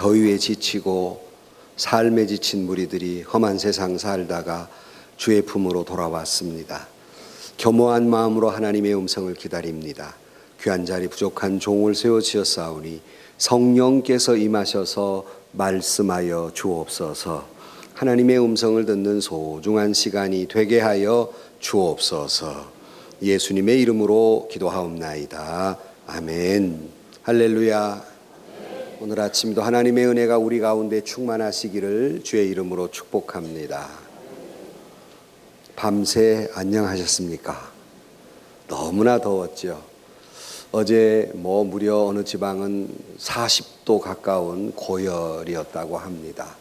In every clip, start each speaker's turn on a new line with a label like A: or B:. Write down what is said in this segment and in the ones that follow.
A: 더위에 지치고 삶에 지친 무리들이 험한 세상 살다가 주의 품으로 돌아왔습니다. 겸허한 마음으로 하나님의 음성을 기다립니다. 귀한 자리 부족한 종을 세워 지었사오니 성령께서 임하셔서 말씀하여 주옵소서. 하나님의 음성을 듣는 소중한 시간이 되게 하여 주옵소서. 예수님의 이름으로 기도하옵나이다. 아멘. 할렐루야. 오늘 아침도 하나님의 은혜가 우리 가운데 충만하시기를 주의 이름으로 축복합니다. 밤새 안녕하셨습니까? 너무나 더웠죠. 어제 무려 어느 지방은 40도 가까운 고열이었다고 합니다.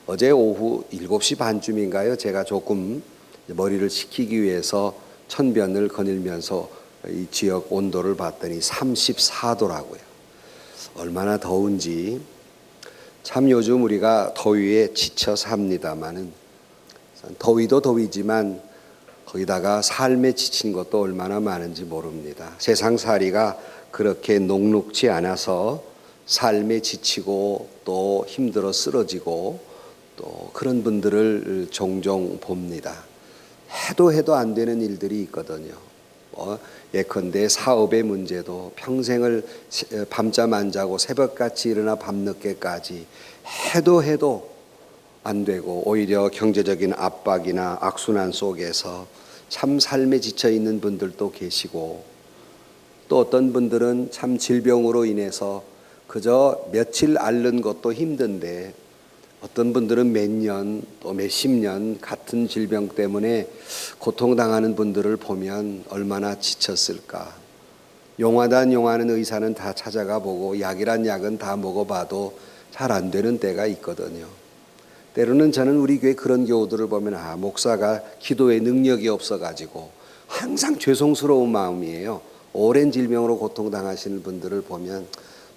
A: 어제 오후 7시 반쯤인가요? 제가 조금 머리를 식히기 위해서 천변을 거닐면서 이 지역 온도를 봤더니 34도라고요. 얼마나 더운지. 참 요즘 우리가 더위에 지쳐 삽니다마는, 더위도 더위지만 거기다가 삶에 지친 것도 얼마나 많은지 모릅니다. 세상살이가 그렇게 녹록지 않아서 삶에 지치고 또 힘들어 쓰러지고 또 그런 분들을 종종 봅니다. 해도 안 되는 일들이 있거든요. 예컨대 사업의 문제도 평생을 밤잠 안 자고 새벽같이 일어나 밤늦게까지 해도 안 되고 오히려 경제적인 압박이나 악순환 속에서 참 삶에 지쳐 있는 분들도 계시고, 또 어떤 분들은 참 질병으로 인해서 그저 며칠 앓는 것도 힘든데 어떤 분들은 몇 년 또 몇십 년 같은 질병 때문에 고통당하는 분들을 보면 얼마나 지쳤을까. 용하단 용하는 의사는 다 찾아가 보고 약이란 약은 다 먹어봐도 잘 안 되는 때가 있거든요. 때로는 저는 우리 교회 그런 교우들을 보면 목사가 기도에 능력이 없어가지고 항상 죄송스러운 마음이에요. 오랜 질병으로 고통당하시는 분들을 보면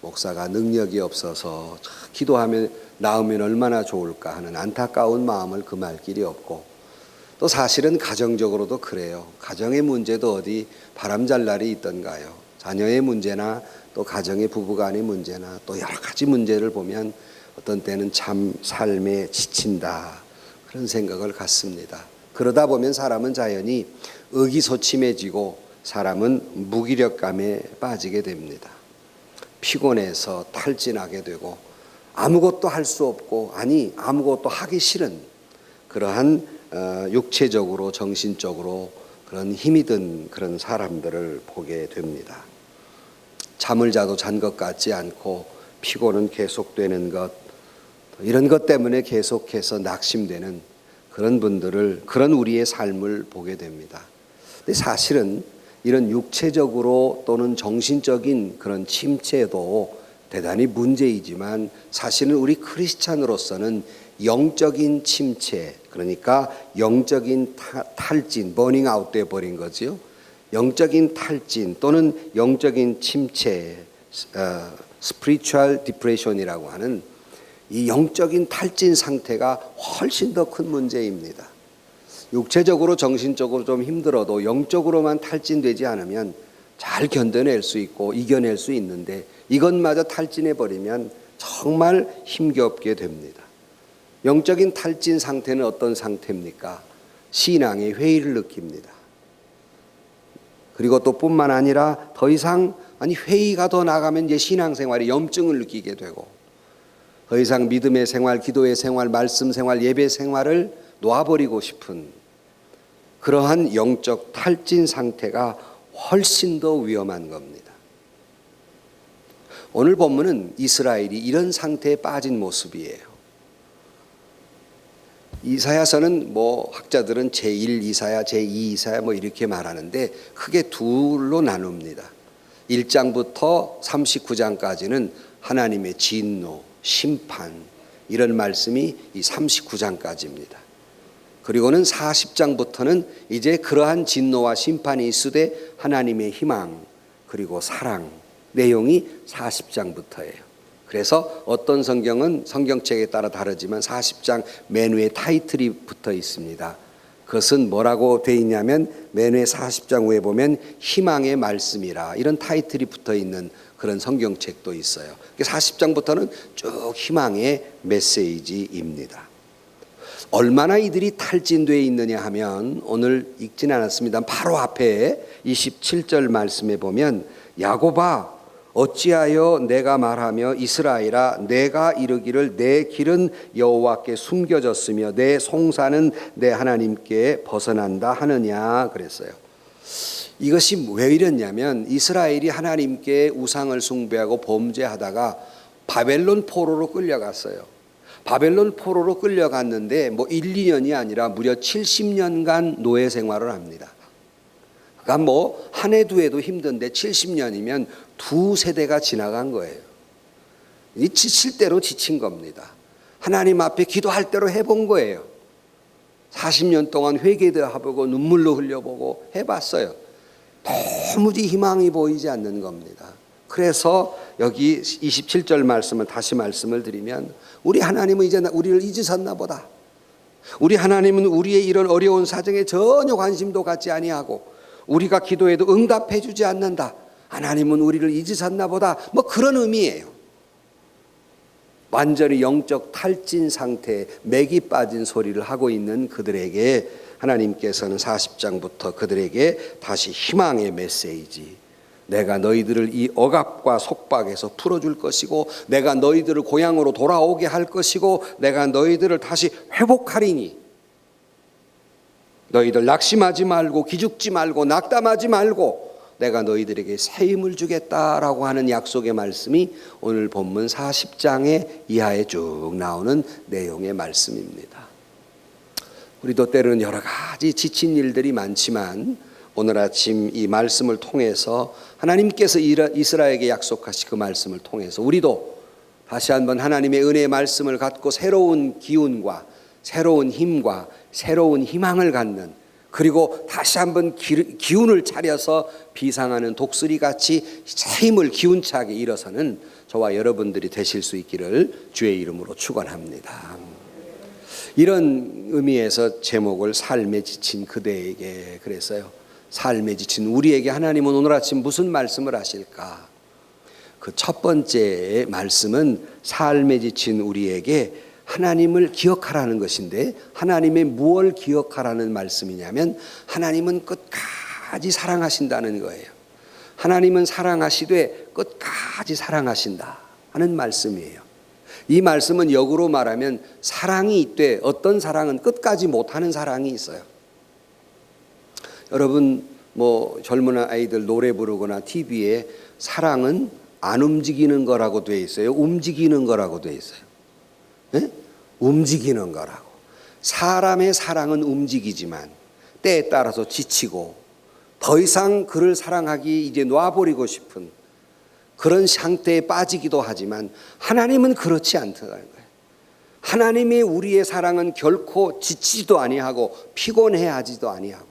A: 목사가 능력이 없어서 기도하면 나으면 얼마나 좋을까 하는 안타까운 마음을 금할 길이 없고, 또 사실은 가정적으로도 그래요. 가정의 문제도 어디 바람잘 날이 있던가요. 자녀의 문제나 또 가정의 부부간의 문제나 또 여러 가지 문제를 보면 어떤 때는 참 삶에 지친다, 그런 생각을 갖습니다. 그러다 보면 사람은 자연히 의기소침해지고 사람은 무기력감에 빠지게 됩니다. 피곤해서 탈진하게 되고 아무것도 할 수 없고, 아무것도 하기 싫은 그러한 육체적으로 정신적으로 그런 힘이 든 그런 사람들을 보게 됩니다. 잠을 자도 잔 것 같지 않고 피곤은 계속되는 것, 이런 것 때문에 계속해서 낙심되는 그런 분들을, 그런 우리의 삶을 보게 됩니다. 근데 사실은 이런 육체적으로 또는 정신적인 그런 침체도 대단히 문제이지만, 사실은 우리 크리스찬으로서는 영적인 침체, 그러니까 영적인 탈진, 버닝 아웃 돼 버린 거죠. 영적인 탈진 또는 영적인 침체, spiritual depression이라고 하는 이 영적인 탈진 상태가 훨씬 더 큰 문제입니다. 육체적으로 정신적으로 좀 힘들어도 영적으로만 탈진되지 않으면 잘 견뎌낼 수 있고 이겨낼 수 있는데, 이것마저 탈진해 버리면 정말 힘겹게 됩니다. 영적인 탈진 상태는 어떤 상태입니까? 신앙의 회의를 느낍니다. 그리고 또 뿐만 아니라 더 이상 회의가 더 나가면 이제 신앙생활에 염증을 느끼게 되고, 더 이상 믿음의 생활, 기도의 생활, 말씀 생활, 예배 생활을 놓아버리고 싶은 그러한 영적 탈진 상태가 훨씬 더 위험한 겁니다. 오늘 본문은 이스라엘이 이런 상태에 빠진 모습이에요. 이사야서는 학자들은 제1 이사야, 제2 이사야 이렇게 말하는데 크게 둘로 나눕니다. 1장부터 39장까지는 하나님의 진노, 심판, 이런 말씀이 이 39장까지입니다. 그리고는 40장부터는 이제 그러한 진노와 심판이 있으되 하나님의 희망 그리고 사랑, 내용이 40장부터예요. 그래서 어떤 성경은 성경책에 따라 다르지만 40장 맨 위에 타이틀이 붙어 있습니다. 그것은 뭐라고 돼 있냐면 맨 위에 40장 후에 보면 희망의 말씀이라 이런 타이틀이 붙어 있는 그런 성경책도 있어요. 40장부터는 쭉 희망의 메시지입니다. 얼마나 이들이 탈진되어 있느냐 하면 오늘 읽진 않았습니다. 바로 앞에 27절 말씀에 보면 야곱아 어찌하여 내가 말하며 이스라엘아 내가 이르기를 내 길은 여호와께 숨겨졌으며 내 송사는 내 하나님께 벗어난다 하느냐 그랬어요. 이것이 왜 이랬냐면 이스라엘이 하나님께 우상을 숭배하고 범죄하다가 바벨론 포로로 끌려갔어요. 바벨론 포로로 끌려갔는데 1, 2년이 아니라 무려 70년간 노예 생활을 합니다. 그러니까 한 해 두 해도 힘든데 70년이면 두 세대가 지나간 거예요. 이 지칠 대로 지친 겁니다. 하나님 앞에 기도할 대로 해본 거예요. 40년 동안 회개도 해보고 눈물로 흘려보고 해봤어요. 도무지 희망이 보이지 않는 겁니다. 그래서 여기 27절 말씀을 다시 말씀을 드리면 우리 하나님은 이제 우리를 잊으셨나 보다. 우리 하나님은 우리의 이런 어려운 사정에 전혀 관심도 갖지 아니하고 우리가 기도해도 응답해 주지 않는다. 하나님은 우리를 잊으셨나 보다. 그런 의미예요. 완전히 영적 탈진 상태에 맥이 빠진 소리를 하고 있는 그들에게 하나님께서는 40장부터 그들에게 다시 희망의 메시지, 내가 너희들을 이 억압과 속박에서 풀어줄 것이고 내가 너희들을 고향으로 돌아오게 할 것이고 내가 너희들을 다시 회복하리니 너희들 낙심하지 말고 기죽지 말고 낙담하지 말고 내가 너희들에게 새 힘을 주겠다라고 하는 약속의 말씀이 오늘 본문 40장의 이하에 쭉 나오는 내용의 말씀입니다. 우리도 때로는 여러 가지 지친 일들이 많지만 오늘 아침 이 말씀을 통해서 하나님께서 이스라엘에게 약속하신 그 말씀을 통해서 우리도 다시 한번 하나님의 은혜의 말씀을 갖고 새로운 기운과 새로운 힘과 새로운 희망을 갖는, 그리고 다시 한번 기운을 차려서 비상하는 독수리같이 새 힘을 기운차게 일어서는 저와 여러분들이 되실 수 있기를 주의 이름으로 축원합니다. 이런 의미에서 제목을 삶에 지친 그대에게 그랬어요. 삶에 지친 우리에게 하나님은 오늘 아침 무슨 말씀을 하실까? 그 첫 번째 말씀은 삶에 지친 우리에게 하나님을 기억하라는 것인데, 하나님의 무엇을 기억하라는 말씀이냐면 하나님은 끝까지 사랑하신다는 거예요. 하나님은 사랑하시되 끝까지 사랑하신다 하는 말씀이에요. 이 말씀은 역으로 말하면 사랑이 있되 어떤 사랑은 끝까지 못하는 사랑이 있어요. 여러분 젊은 아이들 노래 부르거나 TV에 사랑은 안 움직이는 거라고 돼 있어요? 움직이는 거라고 돼 있어요? 네? 움직이는 거라고. 사람의 사랑은 움직이지만 때에 따라서 지치고 더 이상 그를 사랑하기 이제 놔버리고 싶은 그런 상태에 빠지기도 하지만 하나님은 그렇지 않다는 거예요. 하나님의 우리의 사랑은 결코 지치지도 아니하고 피곤해하지도 아니하고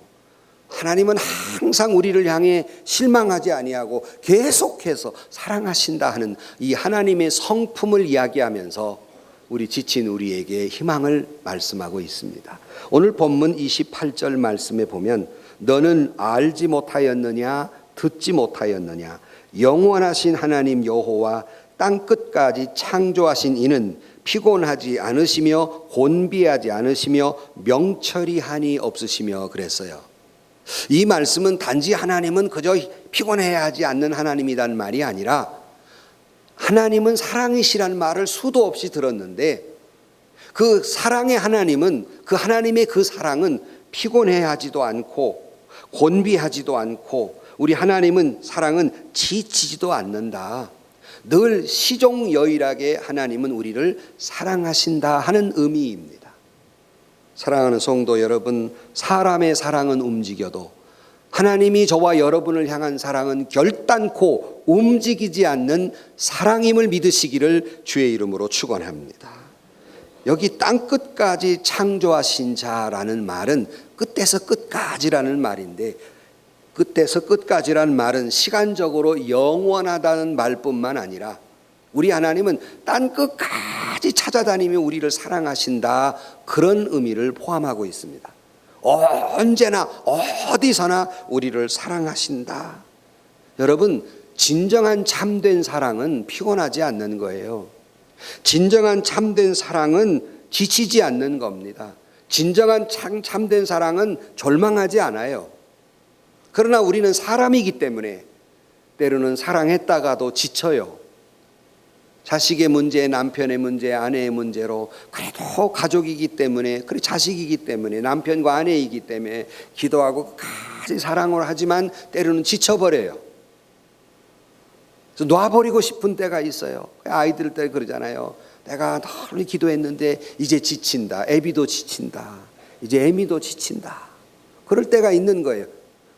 A: 하나님은 항상 우리를 향해 실망하지 아니하고 계속해서 사랑하신다 하는 이 하나님의 성품을 이야기하면서 우리 지친 우리에게 희망을 말씀하고 있습니다. 오늘 본문 28절 말씀에 보면 너는 알지 못하였느냐 듣지 못하였느냐 영원하신 하나님 여호와 땅 끝까지 창조하신 이는 피곤하지 않으시며 곤비하지 않으시며 명철이 한이 없으시며 그랬어요. 이 말씀은 단지 하나님은 그저 피곤해야 하지 않는 하나님이란 말이 아니라 하나님은 사랑이시란 말을 수도 없이 들었는데 그 사랑의 하나님은 그 하나님의 그 사랑은 피곤해하지도 않고 곤비하지도 않고 우리 하나님은 사랑은 지치지도 않는다. 늘 시종여일하게 하나님은 우리를 사랑하신다 하는 의미입니다. 사랑하는 성도 여러분, 사람의 사랑은 움직여도 하나님이 저와 여러분을 향한 사랑은 결단코 움직이지 않는 사랑임을 믿으시기를 주의 이름으로 축원합니다. 여기 땅 끝까지 창조하신 자라는 말은 끝에서 끝까지라는 말인데, 끝에서 끝까지라는 말은 시간적으로 영원하다는 말뿐만 아니라 우리 하나님은 땅 끝까지 찾아다니며 우리를 사랑하신다, 그런 의미를 포함하고 있습니다. 언제나 어디서나 우리를 사랑하신다. 여러분, 진정한 참된 사랑은 피곤하지 않는 거예요. 진정한 참된 사랑은 지치지 않는 겁니다. 진정한 참된 사랑은 절망하지 않아요. 그러나 우리는 사람이기 때문에 때로는 사랑했다가도 지쳐요. 자식의 문제, 남편의 문제, 아내의 문제로 그래도 가족이기 때문에, 그래 자식이기 때문에, 남편과 아내이기 때문에 기도하고 끝까지 사랑을 하지만 때로는 지쳐버려요. 그래서 놔버리고 싶은 때가 있어요. 아이들 때 그러잖아요. 내가 널리 기도했는데 이제 지친다. 애비도 지친다. 이제 애미도 지친다. 그럴 때가 있는 거예요.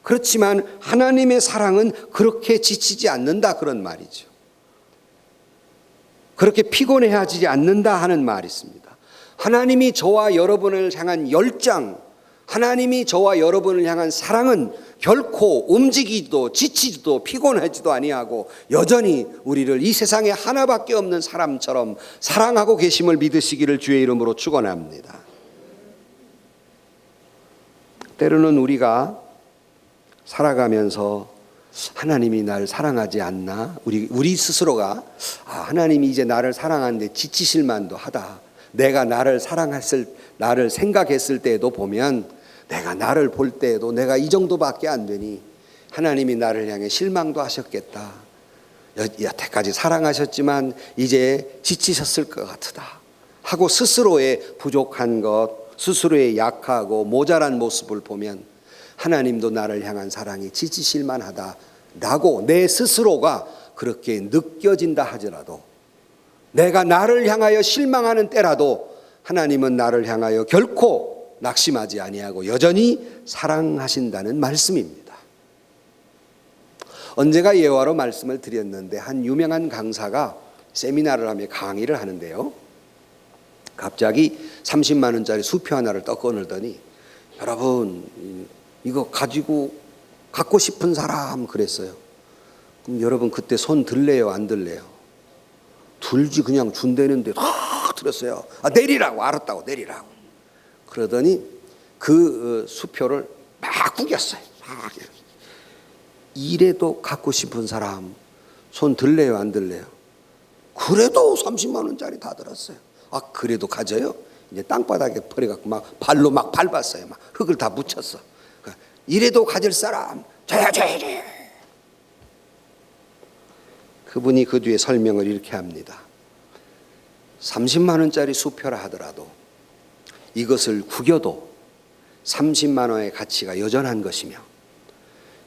A: 그렇지만 하나님의 사랑은 그렇게 지치지 않는다, 그런 말이죠. 그렇게 피곤해하지 않는다 하는 말이 있습니다. 하나님이 저와 여러분을 향한 열정, 하나님이 저와 여러분을 향한 사랑은 결코 움직이지도 지치지도 피곤하지도 아니하고 여전히 우리를 이 세상에 하나밖에 없는 사람처럼 사랑하고 계심을 믿으시기를 주의 이름으로 축원합니다. 때로는 우리가 살아가면서 하나님이 나를 사랑하지 않나? 우리 스스로가 하나님이 이제 나를 사랑하는데 지치실 만도 하다. 내가 나를 생각했을 때에도 보면 내가 나를 볼 때에도 내가 이 정도밖에 안 되니 하나님이 나를 향해 실망도 하셨겠다. 여태까지 사랑하셨지만 이제 지치셨을 것 같다 하고 스스로의 부족한 것, 스스로의 약하고 모자란 모습을 보면 하나님도 나를 향한 사랑이 지치실 만하다라고 내 스스로가 그렇게 느껴진다 하더라도, 내가 나를 향하여 실망하는 때라도 하나님은 나를 향하여 결코 낙심하지 아니하고 여전히 사랑하신다는 말씀입니다. 언제가 예화로 말씀을 드렸는데 한 유명한 강사가 세미나를 하며 강의를 하는데요, 갑자기 30만 원짜리 수표 하나를 떡 꺼내더니 여러분 이거 갖고 싶은 사람 그랬어요. 그럼 여러분 그때 손 들래요, 안 들래요? 들지, 그냥 준다는데 다 들었어요. 내리라고, 알았다고 내리라고. 그러더니 그 수표를 막 구겼어요. 막. 이래도 갖고 싶은 사람 손 들래요, 안 들래요? 그래도 30만 원짜리 다 들었어요. 그래도 가져요? 이제 땅바닥에 버려갖고 막 발로 막 밟았어요. 막 흙을 다 묻혔어. 이래도 가질 사람 저야. 그분이 그 뒤에 설명을 이렇게 합니다. 30만 원짜리 수표라 하더라도 이것을 구겨도 30만 원의 가치가 여전한 것이며,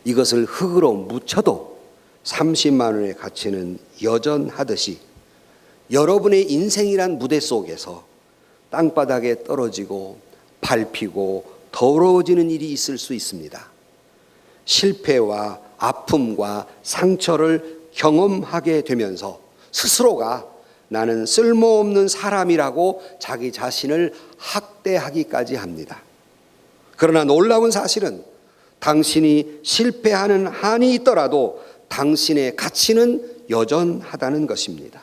A: 이것을 흙으로 묻혀도 30만 원의 가치는 여전하듯이 여러분의 인생이란 무대 속에서 땅바닥에 떨어지고 밟히고 더러워지는 일이 있을 수 있습니다. 실패와 아픔과 상처를 경험하게 되면서 스스로가 나는 쓸모없는 사람이라고 자기 자신을 학대하기까지 합니다. 그러나 놀라운 사실은 당신이 실패하는 한이 있더라도 당신의 가치는 여전하다는 것입니다.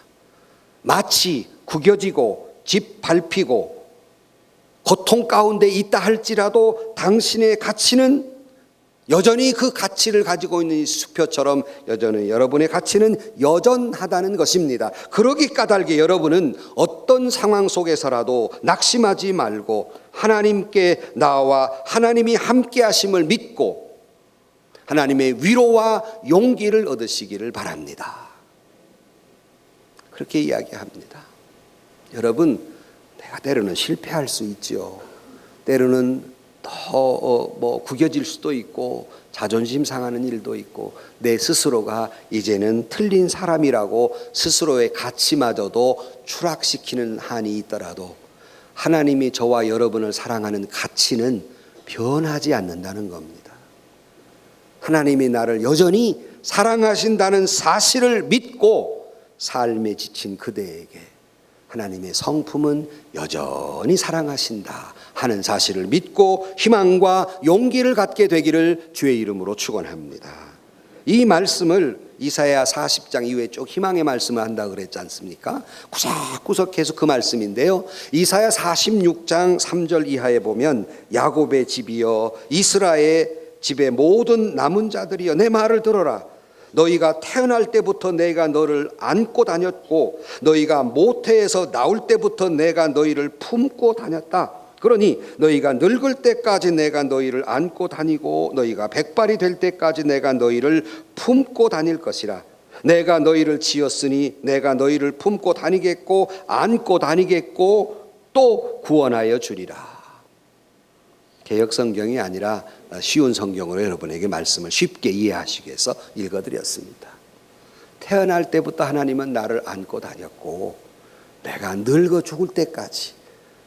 A: 마치 구겨지고 짓밟히고 고통 가운데 있다 할지라도 당신의 가치는 여전히 그 가치를 가지고 있는 이 수표처럼 여전히 여러분의 가치는 여전하다는 것입니다. 그러기 까닭에 여러분은 어떤 상황 속에서라도 낙심하지 말고 하나님께 나와 하나님이 함께 하심을 믿고 하나님의 위로와 용기를 얻으시기를 바랍니다. 그렇게 이야기합니다. 여러분, 내가 때로는 실패할 수 있죠. 때로는 더 구겨질 수도 있고 자존심 상하는 일도 있고 내 스스로가 이제는 틀린 사람이라고 스스로의 가치마저도 추락시키는 한이 있더라도 하나님이 저와 여러분을 사랑하는 가치는 변하지 않는다는 겁니다. 하나님이 나를 여전히 사랑하신다는 사실을 믿고 삶에 지친 그대에게 하나님의 성품은 여전히 사랑하신다 하는 사실을 믿고 희망과 용기를 갖게 되기를 주의 이름으로 축원합니다. 이 말씀을 이사야 40장 이후에 쭉 희망의 말씀을 한다 그랬지 않습니까? 구석구석 계속 그 말씀인데요. 이사야 46장 3절 이하에 보면 야곱의 집이여 이스라엘 집의 모든 남은 자들이여 내 말을 들어라. 너희가 태어날 때부터 내가 너를 안고 다녔고 너희가 모태에서 나올 때부터 내가 너희를 품고 다녔다. 그러니 너희가 늙을 때까지 내가 너희를 안고 다니고 너희가 백발이 될 때까지 내가 너희를 품고 다닐 것이라. 내가 너희를 지었으니 내가 너희를 품고 다니겠고 안고 다니겠고 또 구원하여 주리라. 개역 성경이 아니라 쉬운 성경으로 여러분에게 말씀을 쉽게 이해하시기 위해서 읽어드렸습니다. 태어날 때부터 하나님은 나를 안고 다녔고 내가 늙어 죽을 때까지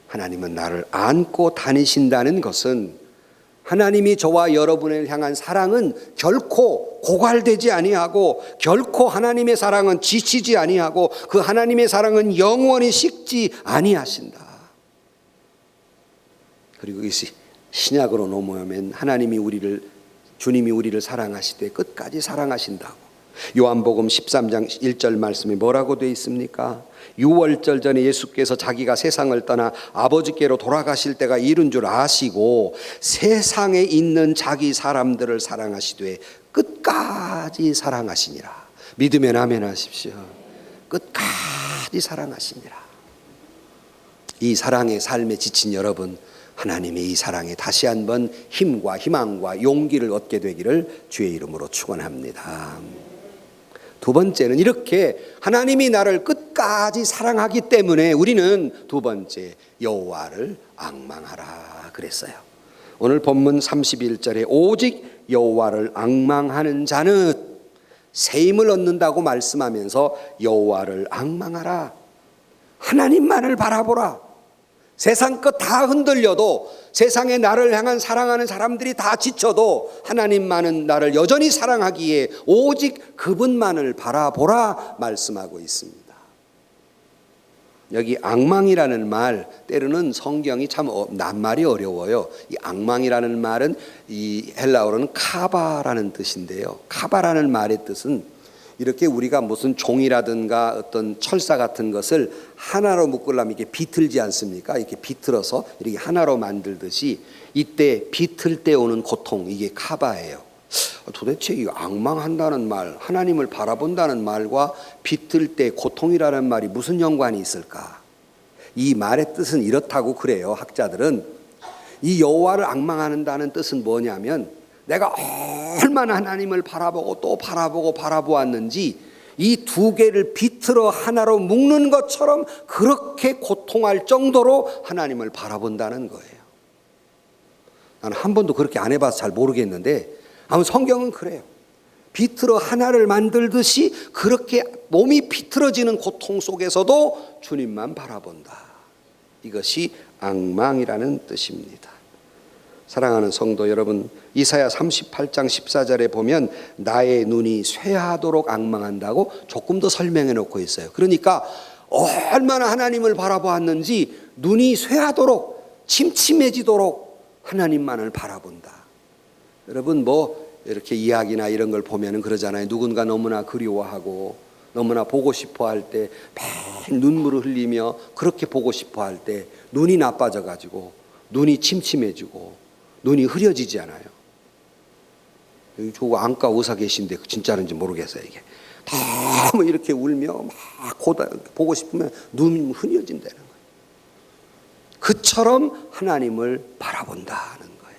A: 하나님은 나를 안고 다니신다는 것은 하나님이 저와 여러분을 향한 사랑은 결코 고갈되지 아니하고 결코 하나님의 사랑은 지치지 아니하고 그 하나님의 사랑은 영원히 식지 아니하신다. 그리고 이것이 신약으로 넘어오면 주님이 우리를 사랑하시되 끝까지 사랑하신다고. 요한복음 13장 1절 말씀이 뭐라고 되어 있습니까? 유월절 전에 예수께서 자기가 세상을 떠나 아버지께로 돌아가실 때가 이른 줄 아시고 세상에 있는 자기 사람들을 사랑하시되 끝까지 사랑하시니라. 믿으면 아멘 하십시오. 끝까지 사랑하시니라. 이 사랑의 삶에 지친 여러분, 하나님의 이 사랑에 다시 한번 힘과 희망과 용기를 얻게 되기를 주의 이름으로 축원합니다. 두 번째는 이렇게 하나님이 나를 끝까지 사랑하기 때문에 우리는 두 번째 여호와를 앙망하라 그랬어요. 오늘 본문 31절에 오직 여호와를 앙망하는 자는 새 힘을 얻는다고 말씀하면서 여호와를 앙망하라. 하나님만을 바라보라. 세상 것 다 흔들려도 세상에 나를 향한 사랑하는 사람들이 다 지쳐도 하나님만은 나를 여전히 사랑하기에 오직 그분만을 바라보라 말씀하고 있습니다. 여기 앙망이라는 말, 때로는 성경이 참 낱말이 어려워요. 이 앙망이라는 말은 이 헬라어로는 카바라는 뜻인데요. 카바라는 말의 뜻은 이렇게 우리가 무슨 종이라든가 어떤 철사 같은 것을 하나로 묶으려면 이렇게 비틀지 않습니까? 이렇게 비틀어서 이렇게 하나로 만들듯이 이때 비틀 때 오는 고통, 이게 카바예요. 도대체 이 앙망한다는 말, 하나님을 바라본다는 말과 비틀 때 고통이라는 말이 무슨 연관이 있을까? 이 말의 뜻은 이렇다고 그래요. 학자들은 이 여호와를 앙망한다는 뜻은 뭐냐면 내가 얼마나 하나님을 바라보고 또 바라보고 바라보았는지 이 두 개를 비틀어 하나로 묶는 것처럼 그렇게 고통할 정도로 하나님을 바라본다는 거예요. 나는 한 번도 그렇게 안 해봐서 잘 모르겠는데 아무튼 성경은 그래요. 비틀어 하나를 만들듯이 그렇게 몸이 비틀어지는 고통 속에서도 주님만 바라본다. 이것이 앙망이라는 뜻입니다. 사랑하는 성도 여러분, 이사야 38장 14절에 보면 나의 눈이 쇠하도록 앙망한다고 조금 더 설명해 놓고 있어요. 그러니까 얼마나 하나님을 바라보았는지 눈이 쇠하도록 침침해지도록 하나님만을 바라본다. 여러분 뭐 이렇게 이야기나 이런 걸 보면 그러잖아요. 누군가 너무나 그리워하고 너무나 보고 싶어 할 때 매일 눈물을 흘리며 그렇게 보고 싶어 할 때 눈이 나빠져 가지고 눈이 침침해지고 눈이 흐려지지 않아요. 여기 저 안과 의사 계신데 진짜인지 모르겠어요. 이게 너무 이렇게 울며 막 보고 싶으면 눈이 흐려진다는 거예요. 그처럼 하나님을 바라본다는 거예요.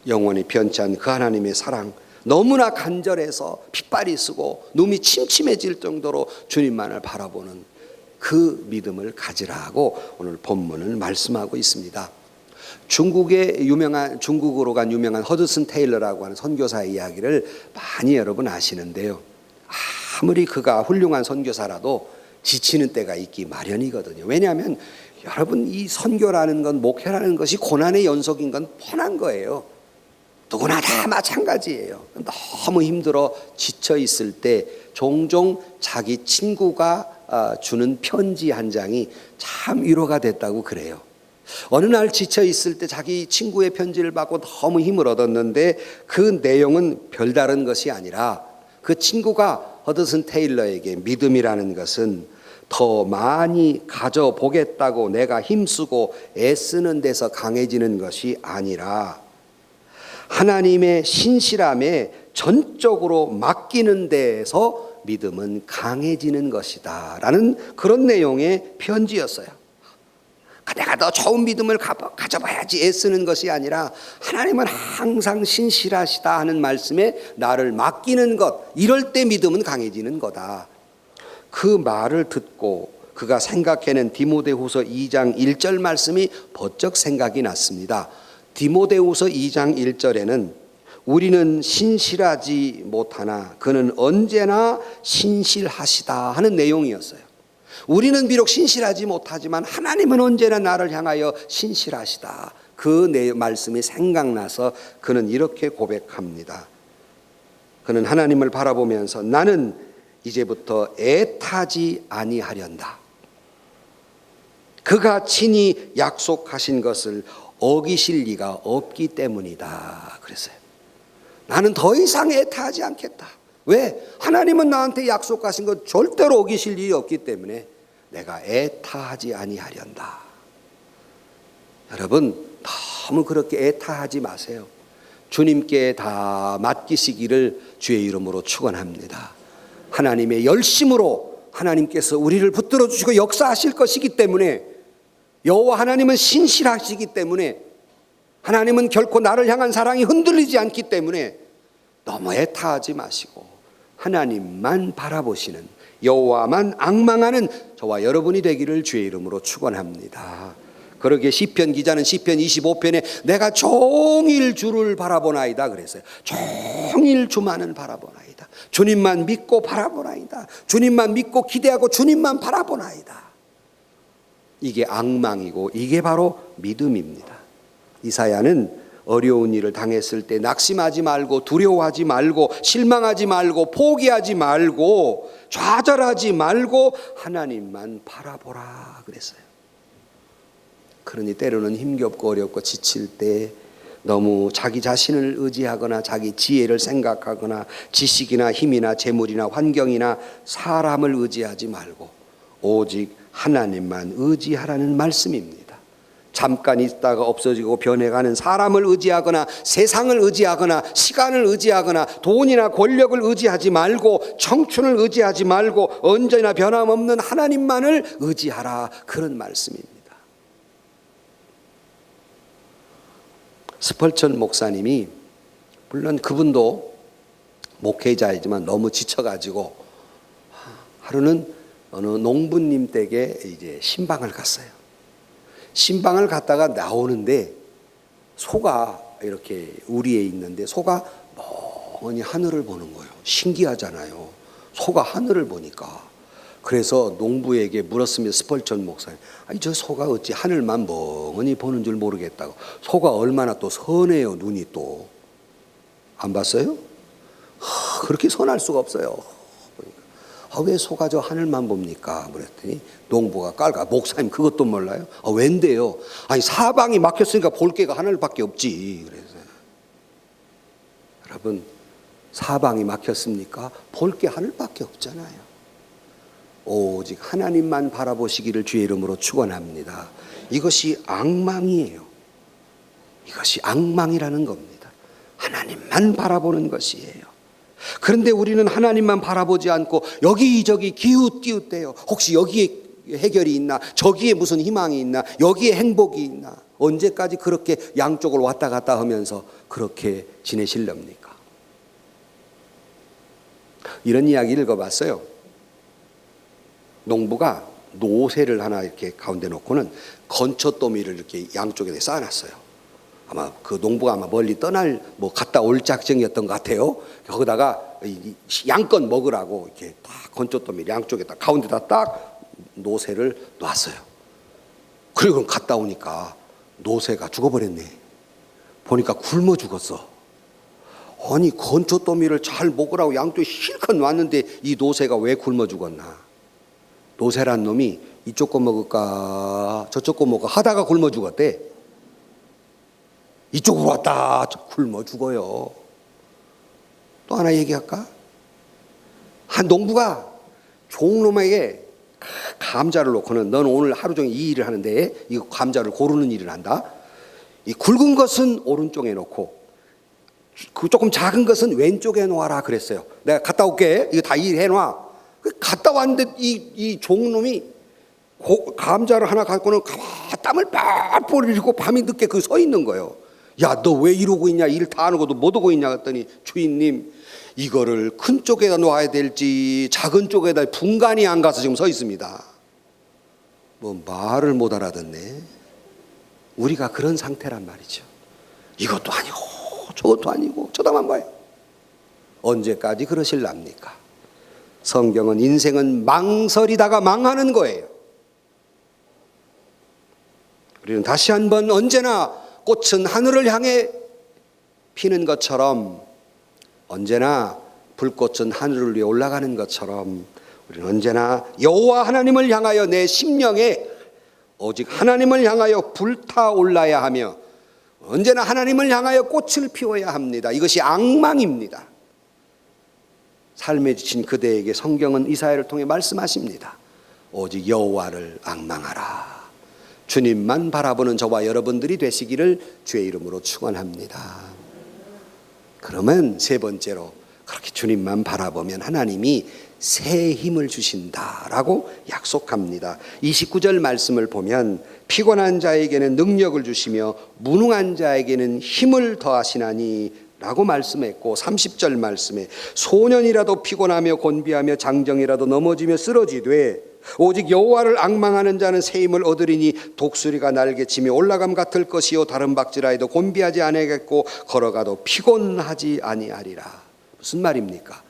A: 영원히 변치 않는 그 하나님의 사랑, 너무나 간절해서 핏발이 쓰고 눈이 침침해질 정도로 주님만을 바라보는 그 믿음을 가지라고 오늘 본문을 말씀하고 있습니다. 중국으로 간 유명한 허드슨 테일러라고 하는 선교사의 이야기를 많이 여러분 아시는데요. 아무리 그가 훌륭한 선교사라도 지치는 때가 있기 마련이거든요. 왜냐하면 여러분 이 선교라는 건, 목회라는 것이 고난의 연속인 건 뻔한 거예요. 누구나 다 마찬가지예요. 너무 힘들어 지쳐 있을 때 종종 자기 친구가 주는 편지 한 장이 참 위로가 됐다고 그래요. 어느 날 지쳐 있을 때 자기 친구의 편지를 받고 너무 힘을 얻었는데 그 내용은 별다른 것이 아니라 그 친구가 허드슨 테일러에게 믿음이라는 것은 더 많이 가져보겠다고 내가 힘쓰고 애쓰는 데서 강해지는 것이 아니라 하나님의 신실함에 전적으로 맡기는 데에서 믿음은 강해지는 것이다 라는 그런 내용의 편지였어요. 내가 더 좋은 믿음을 가져봐야지 애쓰는 것이 아니라 하나님은 항상 신실하시다 하는 말씀에 나를 맡기는 것, 이럴 때 믿음은 강해지는 거다. 그 말을 듣고 그가 생각해낸 디모데후서 2장 1절 말씀이 번쩍 생각이 났습니다. 디모데후서 2장 1절에는 우리는 신실하지 못하나 그는 언제나 신실하시다 하는 내용이었어요. 우리는 비록 신실하지 못하지만 하나님은 언제나 나를 향하여 신실하시다. 그 말씀이 생각나서 그는 이렇게 고백합니다. 그는 하나님을 바라보면서 나는 이제부터 애타지 아니하련다. 그가 친히 약속하신 것을 어기실 리가 없기 때문이다 그랬어요. 나는 더 이상 애타하지 않겠다. 왜? 하나님은 나한테 약속하신 것 절대로 어기실 일이 없기 때문에 내가 애타하지 아니하련다. 여러분, 너무 그렇게 애타하지 마세요. 주님께 다 맡기시기를 주의 이름으로 축원합니다. 하나님의 열심으로 하나님께서 우리를 붙들어 주시고 역사하실 것이기 때문에, 여호와 하나님은 신실하시기 때문에, 하나님은 결코 나를 향한 사랑이 흔들리지 않기 때문에 너무 애타하지 마시고 하나님만 바라보시는, 여호와만 앙망하는 저와 여러분이 되기를 주의 이름으로 축원합니다. 그러기에 시편 기자는 시편 25편에 내가 종일 주를 바라보나이다 그랬어요. 종일 주만을 바라보나이다. 주님만 믿고 바라보나이다. 주님만 믿고 기대하고 주님만 바라보나이다. 이게 앙망이고 이게 바로 믿음입니다. 이사야는 어려운 일을 당했을 때 낙심하지 말고 두려워하지 말고 실망하지 말고 포기하지 말고 좌절하지 말고 하나님만 바라보라 그랬어요. 그러니 때로는 힘겹고 어렵고 지칠 때 너무 자기 자신을 의지하거나 자기 지혜를 생각하거나 지식이나 힘이나 재물이나 환경이나 사람을 의지하지 말고 오직 하나님만 의지하라는 말씀입니다. 잠깐 있다가 없어지고 변해가는 사람을 의지하거나 세상을 의지하거나 시간을 의지하거나 돈이나 권력을 의지하지 말고 청춘을 의지하지 말고 언제나 변함없는 하나님만을 의지하라, 그런 말씀입니다. 스펄전 목사님이, 물론 그분도 목회자이지만 너무 지쳐가지고 하루는 어느 농부님 댁에 이제 신방을 갔어요. 신방을 갔다가 나오는데 소가 이렇게 우리에 있는데 소가 멍하니 하늘을 보는 거예요. 신기하잖아요. 소가 하늘을 보니까. 그래서 농부에게 물었습니다. 스펄전 목사님, 아니 저 소가 어찌 하늘만 멍하니 보는 줄 모르겠다고. 소가 얼마나 또 선해요. 눈이 또. 안 봤어요? 그렇게 선할 수가 없어요. 왜 소가 저 하늘만 봅니까? 그랬더니 농부가 깔까, 목사님 그것도 몰라요? 웬데요? 아니 사방이 막혔으니까 볼 게가 하늘밖에 없지. 그래서 여러분, 사방이 막혔습니까? 볼 게 하늘밖에 없잖아요. 오직 하나님만 바라보시기를 주의 이름으로 축원합니다. 이것이 앙망이에요. 이것이 앙망이라는 겁니다. 하나님만 바라보는 것이에요. 그런데 우리는 하나님만 바라보지 않고 여기저기 기웃기웃대요. 혹시 여기에 해결이 있나? 저기에 무슨 희망이 있나? 여기에 행복이 있나? 언제까지 그렇게 양쪽을 왔다 갔다 하면서 그렇게 지내실렵니까? 이런 이야기 읽어봤어요. 농부가 노새를 하나 이렇게 가운데 놓고는 건초더미를 이렇게 양쪽에 쌓아놨어요. 아마 그 농부가 아마 멀리 떠날 갔다 올 작정이었던 것 같아요. 거기다가 양껏 먹으라고 이렇게 딱 건초더미 양쪽에 딱 가운데다 딱 노새를 놨어요. 그리고 갔다 오니까 노새가 죽어버렸네. 보니까 굶어 죽었어. 아니 건초더미를 잘 먹으라고 양쪽에 실컷 놨는데 이 노새가 왜 굶어 죽었나? 노새란 놈이 이쪽 거 먹을까 저쪽 거 먹을까 하다가 굶어 죽었대. 이쪽으로 왔다 굶어 죽어요. 또 하나 얘기할까? 한 농부가 종놈에게 감자를 놓고는 너는 오늘 하루 종일 이 일을 하는데 이 감자를 고르는 일을 한다. 이 굵은 것은 오른쪽에 놓고 그 조금 작은 것은 왼쪽에 놓아라 그랬어요. 내가 갔다 올게. 이거 다 일해놔. 갔다 왔는데 이 종놈이 감자를 하나 갖고는 땀을 뻘뻘 흘리고 밤이 늦게 그 서 있는 거예요. 야, 너 왜 이러고 있냐? 일 다 하는 것도 못 오고 있냐? 했더니 주인님, 이거를 큰 쪽에다 놓아야 될지 작은 쪽에다 분간이 안 가서 지금 서 있습니다. 뭐 말을 못 알아듣네. 우리가 그런 상태란 말이죠. 이것도 아니고 저것도 아니고 쳐다만 봐요. 언제까지 그러실랍니까? 성경은 인생은 망설이다가 망하는 거예요. 우리는 다시 한번 언제나 꽃은 하늘을 향해 피는 것처럼, 언제나 불꽃은 하늘을 위해 올라가는 것처럼 우리는 언제나 여호와 하나님을 향하여 내 심령에 오직 하나님을 향하여 불타올라야 하며 언제나 하나님을 향하여 꽃을 피워야 합니다. 이것이 앙망입니다. 삶에 지친 그대에게 성경은 이사야를 통해 말씀하십니다. 오직 여호와를 앙망하라. 주님만 바라보는 저와 여러분들이 되시기를 주의 이름으로 축원합니다. 그러면 세 번째로, 그렇게 주님만 바라보면 하나님이 새 힘을 주신다라고 약속합니다. 29절 말씀을 보면 피곤한 자에게는 능력을 주시며 무능한 자에게는 힘을 더하시나니 라고 말씀했고, 30절 말씀에 소년이라도 피곤하며 곤비하며 장정이라도 넘어지며 쓰러지되 오직 여호와를 앙망하는 자는 새 힘을 얻으리니 독수리가 날개치며 올라감 같을 것이요 다른 박질하여도 곤비하지 아니하겠고 걸어가도 피곤하지 아니하리라. 무슨 말입니까?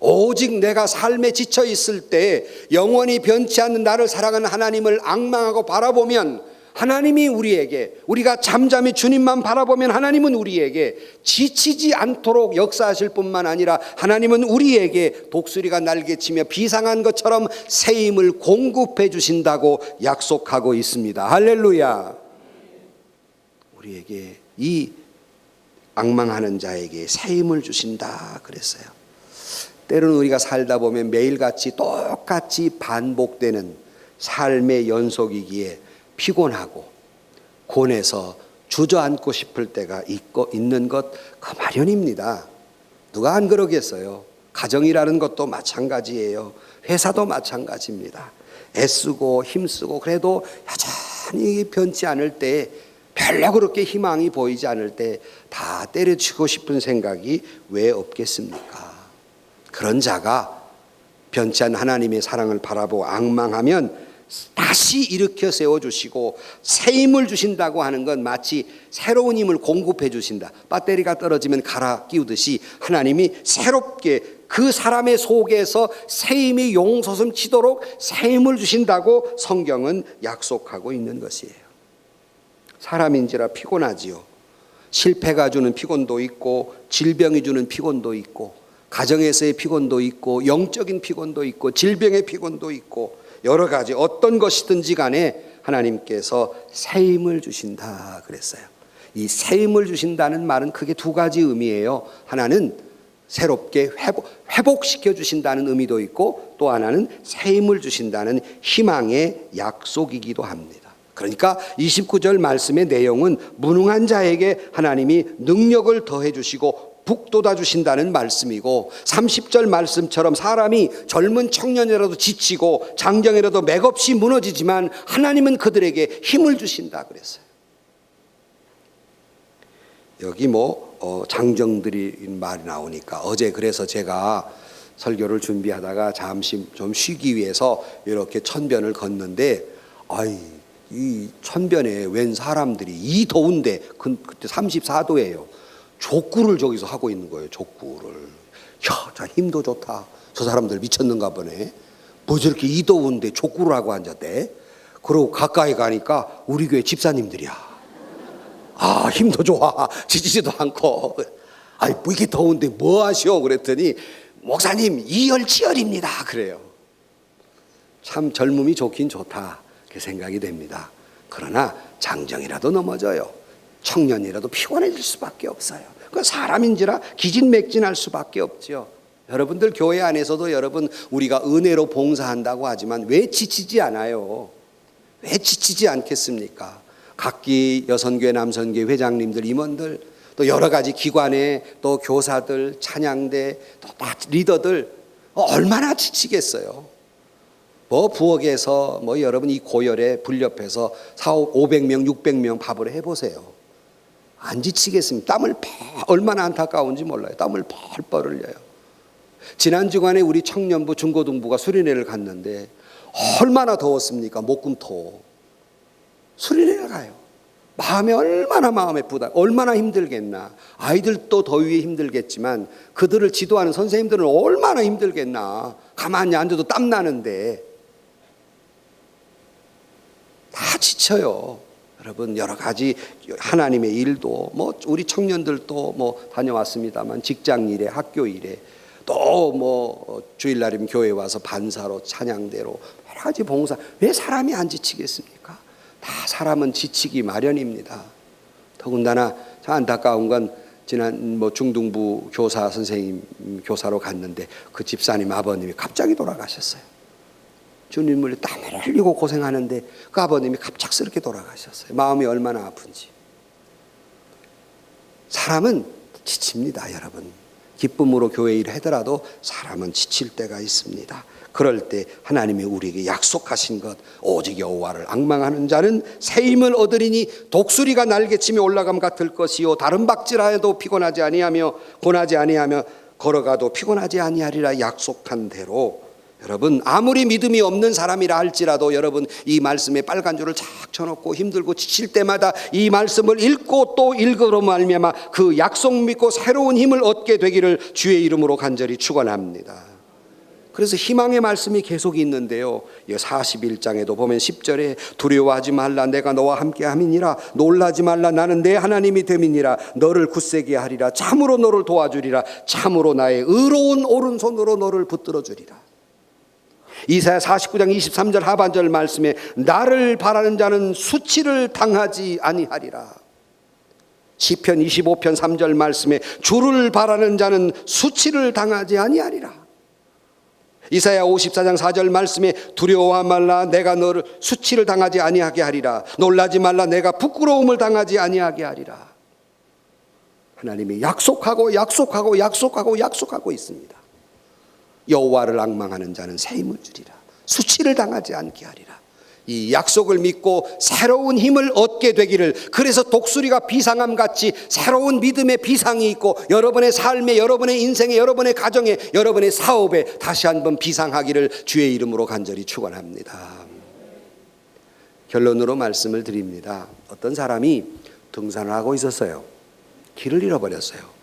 A: 오직 내가 삶에 지쳐 있을 때 영원히 변치 않는 나를 사랑하는 하나님을 앙망하고 바라보면 하나님이 우리에게, 우리가 잠잠히 주님만 바라보면 하나님은 우리에게 지치지 않도록 역사하실 뿐만 아니라 하나님은 우리에게 독수리가 날개치며 비상한 것처럼 새 힘을 공급해 주신다고 약속하고 있습니다. 할렐루야. 우리에게, 이 앙망하는 자에게 새 힘을 주신다 그랬어요. 때로는 우리가 살다 보면 매일같이 똑같이 반복되는 삶의 연속이기에 피곤하고 곤해서 주저앉고 싶을 때가 있는 것 그 마련입니다. 누가 안 그러겠어요? 가정이라는 것도 마찬가지예요. 회사도 마찬가지입니다. 애쓰고 힘쓰고 그래도 여전히 변치 않을 때, 별로 그렇게 희망이 보이지 않을 때 다 때려치고 싶은 생각이 왜 없겠습니까? 그런 자가 변치 않은 하나님의 사랑을 바라보고 앙망하면 다시 일으켜 세워주시고 새 힘을 주신다고 하는 건 마치 새로운 힘을 공급해 주신다. 배터리가 떨어지면 갈아 끼우듯이 하나님이 새롭게 그 사람의 속에서 새 힘이 용솟음 치도록 새 힘을 주신다고 성경은 약속하고 있는 것이에요. 사람인지라 피곤하지요. 실패가 주는 피곤도 있고 질병이 주는 피곤도 있고 가정에서의 피곤도 있고 영적인 피곤도 있고 질병의 피곤도 있고 여러 가지 어떤 것이든지 간에 하나님께서 새 힘을 주신다 그랬어요. 이 새 힘을 주신다는 말은 크게 두 가지 의미예요. 하나는 새롭게 회복시켜 주신다는 의미도 있고 또 하나는 새 힘을 주신다는 희망의 약속이기도 합니다. 그러니까 29절 말씀의 내용은 무능한 자에게 하나님이 능력을 더해 주시고 북돋아 주신다는 말씀이고, 30절 말씀처럼 사람이 젊은 청년이라도 지치고 장정이라도 맥없이 무너지지만 하나님은 그들에게 힘을 주신다 그랬어요. 여기 장정들이 말이 나오니까 어제 그래서 제가 설교를 준비하다가 잠시 좀 쉬기 위해서 이렇게 천변을 걷는데, 이 천변에 웬 사람들이 이 더운데 그때 34도예요. 족구를 저기서 하고 있는 거예요. 족구를. 자, 힘도 좋다. 저 사람들 미쳤는가 보네. 뭐 저렇게 이 더운데 족구를 하고 앉았대. 그러고 가까이 가니까 우리 교회 집사님들이야. 힘도 좋아. 지치지도 않고. 뭐 이렇게 더운데 뭐 하시오? 그랬더니 목사님 이열치열입니다. 그래요. 참 젊음이 좋긴 좋다. 그 생각이 됩니다. 그러나 장정이라도 넘어져요. 청년이라도 피곤해질 수밖에 없어요. 그 사람인지라 기진맥진할 수밖에 없죠. 여러분들 교회 안에서도 여러분 우리가 은혜로 봉사한다고 하지만 왜 지치지 않아요? 왜 지치지 않겠습니까? 각기 여선교회 남선교회 회장님들 임원들 또 여러 가지 기관에 또 교사들 찬양대 또 리더들 얼마나 지치겠어요? 뭐 부엌에서 뭐 여러분 이 고열에 불렵해서 500명 600명 밥을 해보세요. 안 지치겠습니다. 땀을 얼마나 안타까운지 몰라요. 땀을 펄펄 흘려요. 지난 주간에 우리 청년부 중고등부가 수련회를 갔는데 얼마나 더웠습니까? 목금토 수련회를 가요. 마음에 부담, 얼마나 힘들겠나. 아이들도 더위에 힘들겠지만 그들을 지도하는 선생님들은 얼마나 힘들겠나. 가만히 앉아도 땀 나는데 다 지쳐요. 여러분 여러 가지 하나님의 일도 뭐 우리 청년들도 뭐 다녀왔습니다만 직장 일에 학교 일에 또 뭐 주일날이면 교회 와서 반사로 찬양대로 여러 가지 봉사. 왜 사람이 안 지치겠습니까? 다 사람은 지치기 마련입니다. 더군다나 참 안타까운 건 지난 뭐 중등부 교사 선생님 교사로 갔는데 그 집사님 아버님이 갑자기 돌아가셨어요. 주님을 땀을 흘리고 고생하는데 그 아버님이 갑작스럽게 돌아가셨어요. 마음이 얼마나 아픈지. 사람은 지칩니다, 여러분. 기쁨으로 교회 일을 하더라도 사람은 지칠 때가 있습니다. 그럴 때 하나님이 우리에게 약속하신 것 오직 여호와를 앙망하는 자는 새 힘을 얻으리니 독수리가 날개치며 올라감 같을 것이요 다른 박질하여도 피곤하지 아니하며 고나지 아니하며 걸어가도 피곤하지 아니하리라 약속한 대로 여러분 아무리 믿음이 없는 사람이라 할지라도 여러분 이 말씀에 빨간 줄을 착 쳐놓고 힘들고 지칠 때마다 이 말씀을 읽고 또 읽으로 말미암아 그 약속 믿고 새로운 힘을 얻게 되기를 주의 이름으로 간절히 축원합니다. 그래서 희망의 말씀이 계속 있는데요. 41장에도 보면 10절에 두려워하지 말라 내가 너와 함께 함이니라 놀라지 말라 나는 내 하나님이 됨이니라 너를 굳세게 하리라 참으로 너를 도와주리라 참으로 나의 의로운 오른손으로 너를 붙들어 주리라. 이사야 49장 23절 하반절 말씀에 나를 바라는 자는 수치를 당하지 아니하리라. 시편 25편 3절 말씀에 주를 바라는 자는 수치를 당하지 아니하리라. 이사야 54장 4절 말씀에 두려워하지 말라 내가 너를 수치를 당하지 아니하게 하리라. 놀라지 말라 내가 부끄러움을 당하지 아니하게 하리라. 하나님이 약속하고 있습니다. 여호와를 앙망하는 자는 새 힘을 주리라. 수치를 당하지 않게 하리라. 이 약속을 믿고 새로운 힘을 얻게 되기를. 그래서 독수리가 비상함같이 새로운 믿음의 비상이 있고 여러분의 삶에 여러분의 인생에 여러분의 가정에 여러분의 사업에 다시 한번 비상하기를 주의 이름으로 간절히 축원합니다. 결론으로 말씀을 드립니다. 어떤 사람이 등산을 하고 있었어요. 길을 잃어버렸어요.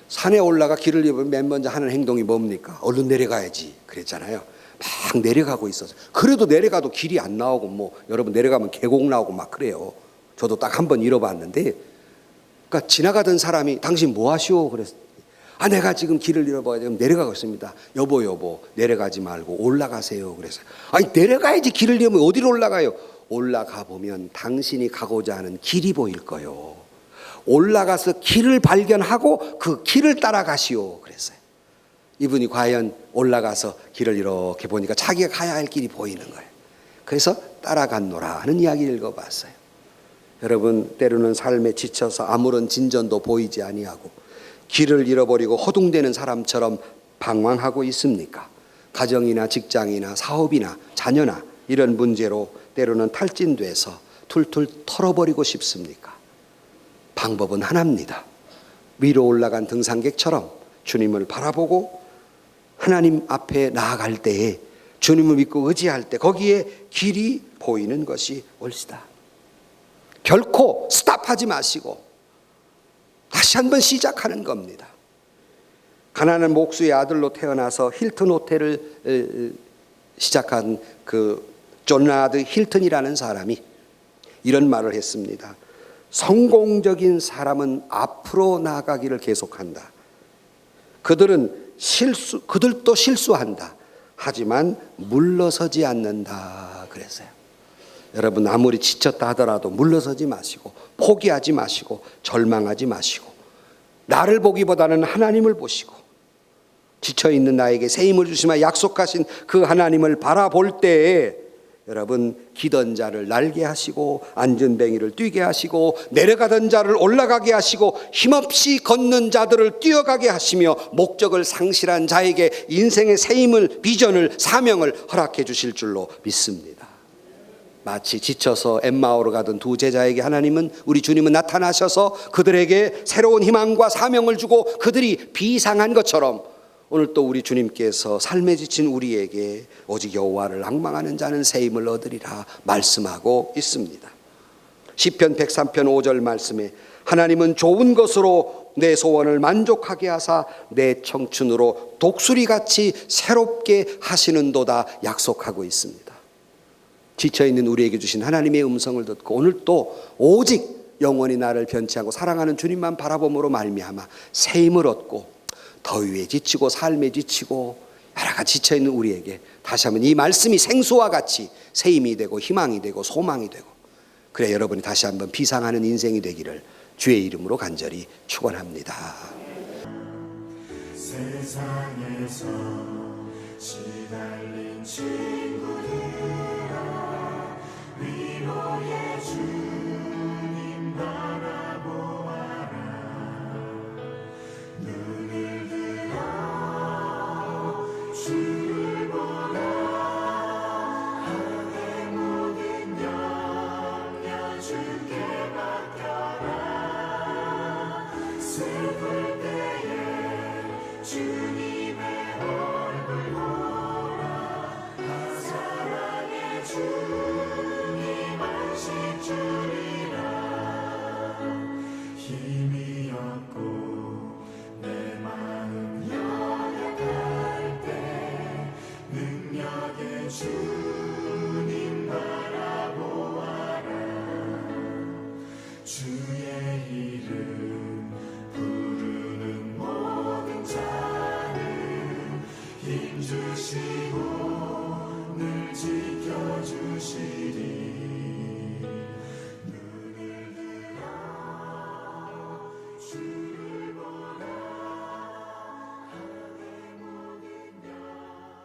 A: 산에 올라가 길을 잃으면 맨 먼저 하는 행동이 뭡니까? 얼른 내려가야지 그랬잖아요. 막 내려가고 있었어요. 그래도 내려가도 길이 안 나오고 뭐 여러분 내려가면 계곡 나오고 막 그래요. 저도 딱 한 번 잃어봤는데 그러니까 지나가던 사람이 당신 뭐 하시오? 그랬어요. 내가 지금 길을 잃어봐야 되면 내려가고 있습니다. 여보 내려가지 말고 올라가세요. 그래서 내려가야지 길을 잃으면 어디로 올라가요? 올라가 보면 당신이 가고자 하는 길이 보일 거요. 올라가서 길을 발견하고 그 길을 따라가시오 그랬어요. 이분이 과연 올라가서 길을 이렇게 보니까 자기가 가야 할 길이 보이는 거예요. 그래서 따라갔노라 하는 이야기를 읽어봤어요. 여러분 때로는 삶에 지쳐서 아무런 진전도 보이지 아니하고 길을 잃어버리고 허둥대는 사람처럼 방황하고 있습니까? 가정이나 직장이나 사업이나 자녀나 이런 문제로 때로는 탈진돼서 툴툴 털어버리고 싶습니까? 방법은 하나입니다. 위로 올라간 등산객처럼 주님을 바라보고 하나님 앞에 나아갈 때에 주님을 믿고 의지할 때 거기에 길이 보이는 것이 옳시다. 결코 스탑하지 마시고 다시 한번 시작하는 겁니다. 가난한 목수의 아들로 태어나서 힐튼 호텔을 시작한 그 존나드 힐튼이라는 사람이 이런 말을 했습니다. 성공적인 사람은 앞으로 나아가기를 계속한다. 그들도 실수한다. 하지만 물러서지 않는다. 그랬어요. 여러분 아무리 지쳤다 하더라도 물러서지 마시고 포기하지 마시고 절망하지 마시고 나를 보기보다는 하나님을 보시고 지쳐있는 나에게 새 힘을 주시며 약속하신 그 하나님을 바라볼 때에 여러분, 기던 자를 날게 하시고 앉은 뱅이를 뛰게 하시고 내려가던 자를 올라가게 하시고 힘없이 걷는 자들을 뛰어가게 하시며 목적을 상실한 자에게 인생의 새 힘을, 비전을, 사명을 허락해 주실 줄로 믿습니다. 마치 지쳐서 엠마오로 가던 두 제자에게 우리 주님은 나타나셔서 그들에게 새로운 희망과 사명을 주고 그들이 비상한 것처럼 오늘 또 우리 주님께서 삶에 지친 우리에게 오직 여호와를 앙망하는 자는 새 힘을 얻으리라 말씀하고 있습니다. 시편 103편 5절 말씀에 하나님은 좋은 것으로 내 소원을 만족하게 하사 내 청춘으로 독수리같이 새롭게 하시는도다 약속하고 있습니다. 지쳐있는 우리에게 주신 하나님의 음성을 듣고 오늘 또 오직 영원히 나를 변치 않고 사랑하는 주님만 바라봄으로 말미암아 새 힘을 얻고 더위에 지치고 삶에 지치고 여러 가지 지쳐있는 우리에게 다시 한번 이 말씀이 생수와 같이 새 힘이 되고 희망이 되고 소망이 되고, 그래 여러분이 다시 한번 비상하는 인생이 되기를 주의 이름으로 간절히 축원합니다.
B: 세상에서 시달린 친구들아 위로의 주님 바라보아라. 눈을 들어 주를 보라. 하늘의 모든 염려 주께 맡겨라. 슬플 때에 주님의 얼굴 보라. 사랑의 주님 안식 주리라. 힘이 없고 내 마음 연약할 때 능력의 주님 바라보아라. 주의 이름 부르는 모든 자는 힘주시고 늘 지켜주시리.